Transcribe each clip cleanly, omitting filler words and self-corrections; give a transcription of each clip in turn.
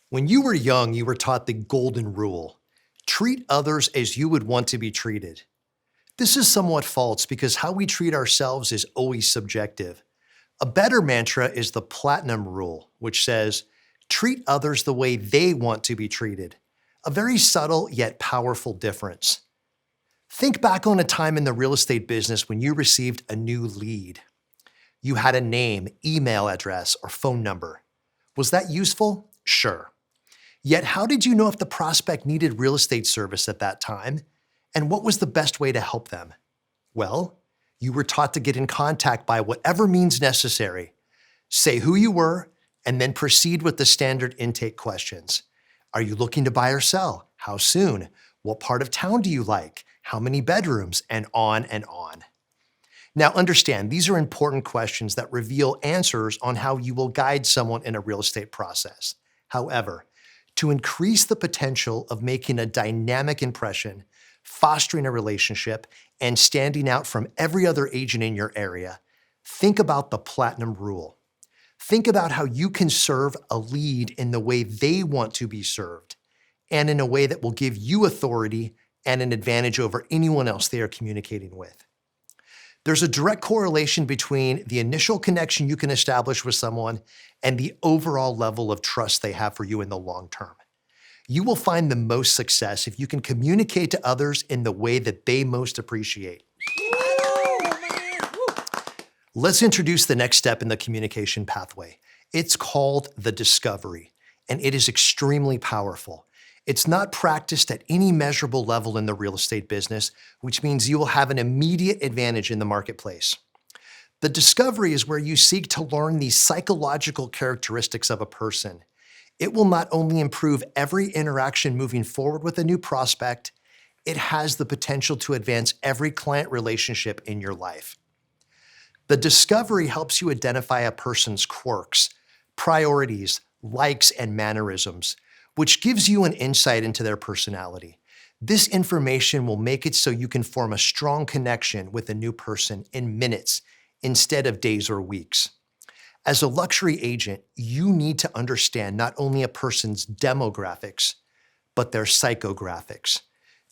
When you were young, you were taught the golden rule: treat others as you would want to be treated. This is somewhat false because how we treat ourselves is always subjective. A better mantra is the platinum rule, which says, treat others the way they want to be treated. A very subtle yet powerful difference. Think back on a time in the real estate business when you received a new lead. You had a name, email address, or phone number. Was that useful? Sure. Yet how did you know if the prospect needed real estate service at that time? And what was the best way to help them? Well, you were taught to get in contact by whatever means necessary. Say who you were, and then proceed with the standard intake questions. Are you looking to buy or sell? How soon? What part of town do you like? How many bedrooms? And on and on. Now understand, these are important questions that reveal answers on how you will guide someone in a real estate process. However, to increase the potential of making a dynamic impression, fostering a relationship, and standing out from every other agent in your area, think about the platinum rule. Think about how you can serve a lead in the way they want to be served, and in a way that will give you authority and an advantage over anyone else they are communicating with. There's a direct correlation between the initial connection you can establish with someone and the overall level of trust they have for you in the long term. You will find the most success if you can communicate to others in the way that they most appreciate. Let's introduce the next step in the communication pathway. It's called the discovery, and it is extremely powerful. It's not practiced at any measurable level in the real estate business, which means you will have an immediate advantage in the marketplace. The discovery is where you seek to learn the psychological characteristics of a person. It will not only improve every interaction moving forward with a new prospect, it has the potential to advance every client relationship in your life. The discovery helps you identify a person's quirks, priorities, likes, and mannerisms, which gives you an insight into their personality. This information will make it so you can form a strong connection with a new person in minutes instead of days or weeks. As a luxury agent, you need to understand not only a person's demographics, but their psychographics.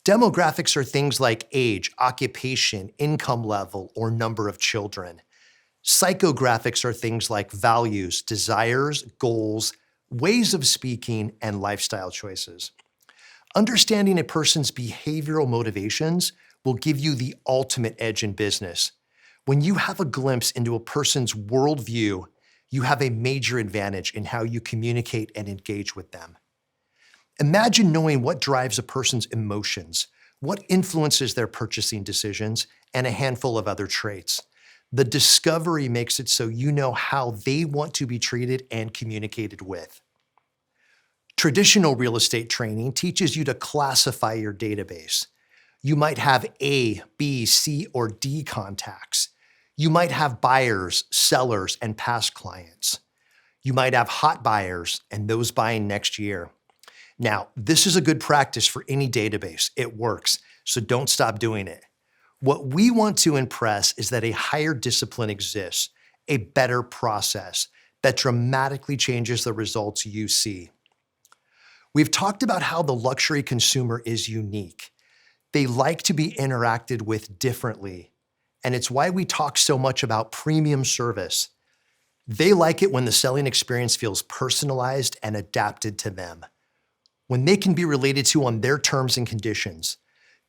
Demographics are things like age, occupation, income level, or number of children. Psychographics are things like values, desires, goals, ways of speaking, and lifestyle choices. Understanding a person's behavioral motivations will give you the ultimate edge in business. When you have a glimpse into a person's worldview, you have a major advantage in how you communicate and engage with them. Imagine knowing what drives a person's emotions, what influences their purchasing decisions, and a handful of other traits. The discovery makes it so you know how they want to be treated and communicated with. Traditional real estate training teaches you to classify your database. You might have A, B, C, or D contacts. You might have buyers, sellers, and past clients. You might have hot buyers and those buying next year. Now, this is a good practice for any database. It works, so don't stop doing it. What we want to impress is that a higher discipline exists, a better process that dramatically changes the results you see. We've talked about how the luxury consumer is unique. They like to be interacted with differently, and it's why we talk so much about premium service. They like it when the selling experience feels personalized and adapted to them, when they can be related to on their terms and conditions.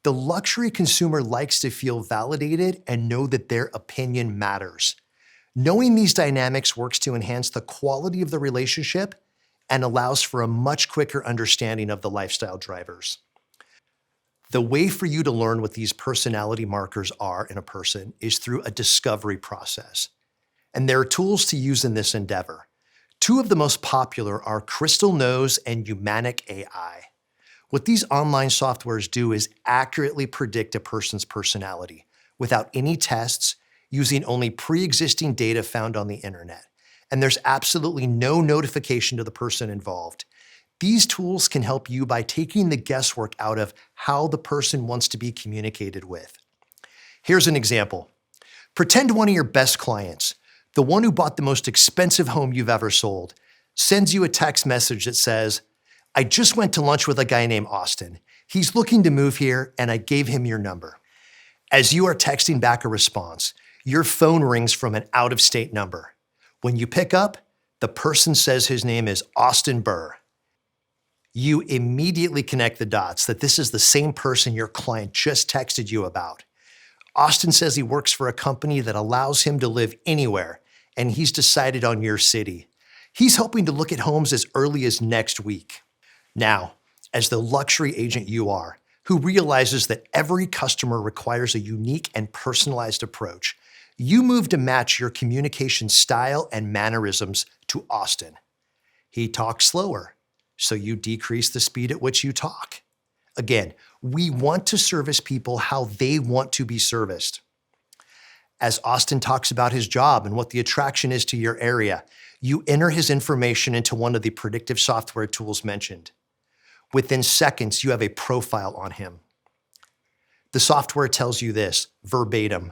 The luxury consumer likes to feel validated and know that their opinion matters. Knowing these dynamics works to enhance the quality of the relationship and allows for a much quicker understanding of the lifestyle drivers. The way for you to learn what these personality markers are in a person is through a discovery process. And there are tools to use in this endeavor. Two of the most popular are Crystal Knows and Umanic AI. What these online softwares do is accurately predict a person's personality without any tests, using only pre-existing data found on the internet. And there's absolutely no notification to the person involved. These tools can help you by taking the guesswork out of how the person wants to be communicated with. Here's an example. Pretend one of your best clients, the one who bought the most expensive home you've ever sold, sends you a text message that says, I just went to lunch with a guy named Austin. He's looking to move here, and I gave him your number. As you are texting back a response, your phone rings from an out-of-state number. When you pick up, the person says his name is Austin Burr. You immediately connect the dots that this is the same person your client just texted you about. Austin says he works for a company that allows him to live anywhere, and he's decided on your city. He's hoping to look at homes as early as next week. Now, as the luxury agent you are, who realizes that every customer requires a unique and personalized approach, you move to match your communication style and mannerisms to Austin. He talks slower, so you decrease the speed at which you talk. Again, we want to service people how they want to be serviced. As Austin talks about his job and what the attraction is to your area, you enter his information into one of the predictive software tools mentioned. Within seconds, you have a profile on him. The software tells you this, verbatim.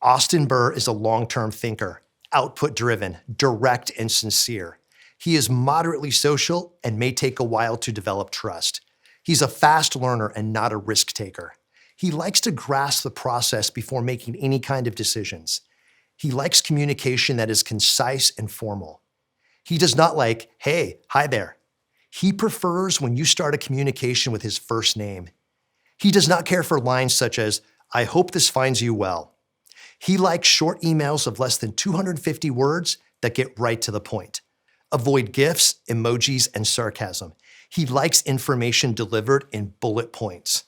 Austin Burr is a long-term thinker, output-driven, direct, and sincere. He is moderately social and may take a while to develop trust. He's a fast learner and not a risk taker. He likes to grasp the process before making any kind of decisions. He likes communication that is concise and formal. He does not like, hey, hi there. He prefers when you start a communication with his first name. He does not care for lines such as, I hope this finds you well. He likes short emails of less than 250 words that get right to the point. Avoid GIFs, emojis, and sarcasm. He likes information delivered in bullet points.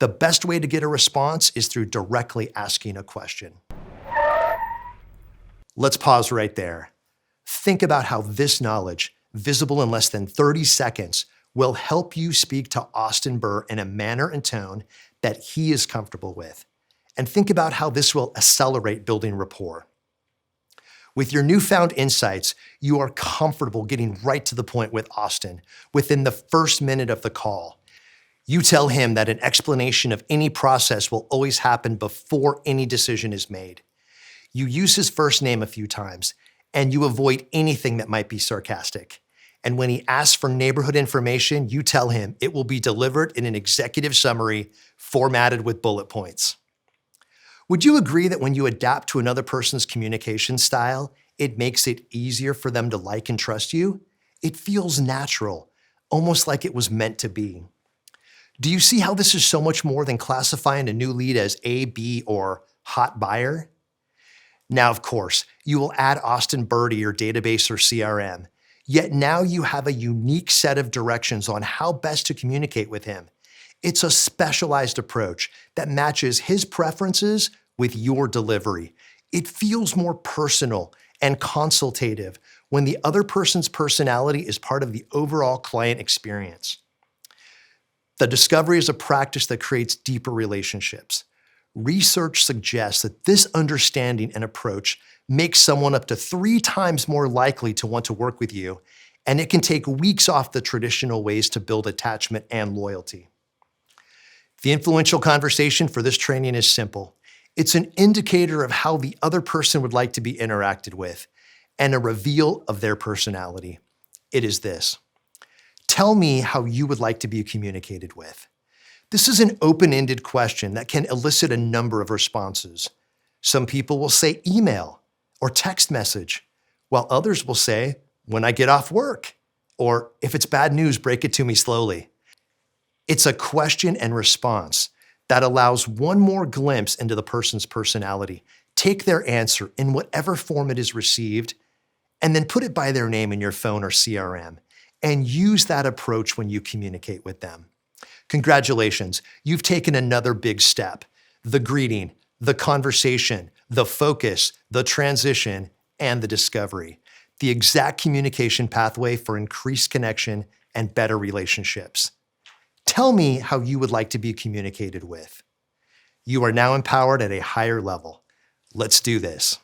The best way to get a response is through directly asking a question. Let's pause right there. Think about how this knowledge, visible in less than 30 seconds, will help you speak to Austin Burr in a manner and tone that he is comfortable with. And think about how this will accelerate building rapport. With your newfound insights, you are comfortable getting right to the point with Austin within the first minute of the call. You tell him that an explanation of any process will always happen before any decision is made. You use his first name a few times, and you avoid anything that might be sarcastic. And when he asks for neighborhood information, you tell him it will be delivered in an executive summary formatted with bullet points. Would you agree that when you adapt to another person's communication style, it makes it easier for them to like and trust you? It feels natural, almost like it was meant to be. Do you see how this is so much more than classifying a new lead as A, B, or hot buyer? Now, of course, you will add Austin Burr to your database or CRM, yet now you have a unique set of directions on how best to communicate with him. It's a specialized approach that matches his preferences with your delivery. It feels more personal and consultative when the other person's personality is part of the overall client experience. The discovery is a practice that creates deeper relationships. Research suggests that this understanding and approach makes someone up to 3 times more likely to want to work with you, and it can take weeks off the traditional ways to build attachment and loyalty. The influential conversation for this training is simple. It's an indicator of how the other person would like to be interacted with and a reveal of their personality. It is this. Tell me how you would like to be communicated with. This is an open-ended question that can elicit a number of responses. Some people will say email or text message, while others will say, when I get off work, or if it's bad news, break it to me slowly. It's a question and response that allows one more glimpse into the person's personality. Take their answer in whatever form it is received, and then put it by their name in your phone or CRM, and use that approach when you communicate with them. Congratulations, you've taken another big step. The greeting, the conversation, the focus, the transition, and the discovery. The exact communication pathway for increased connection and better relationships. Tell me how you would like to be communicated with. You are now empowered at a higher level. Let's do this.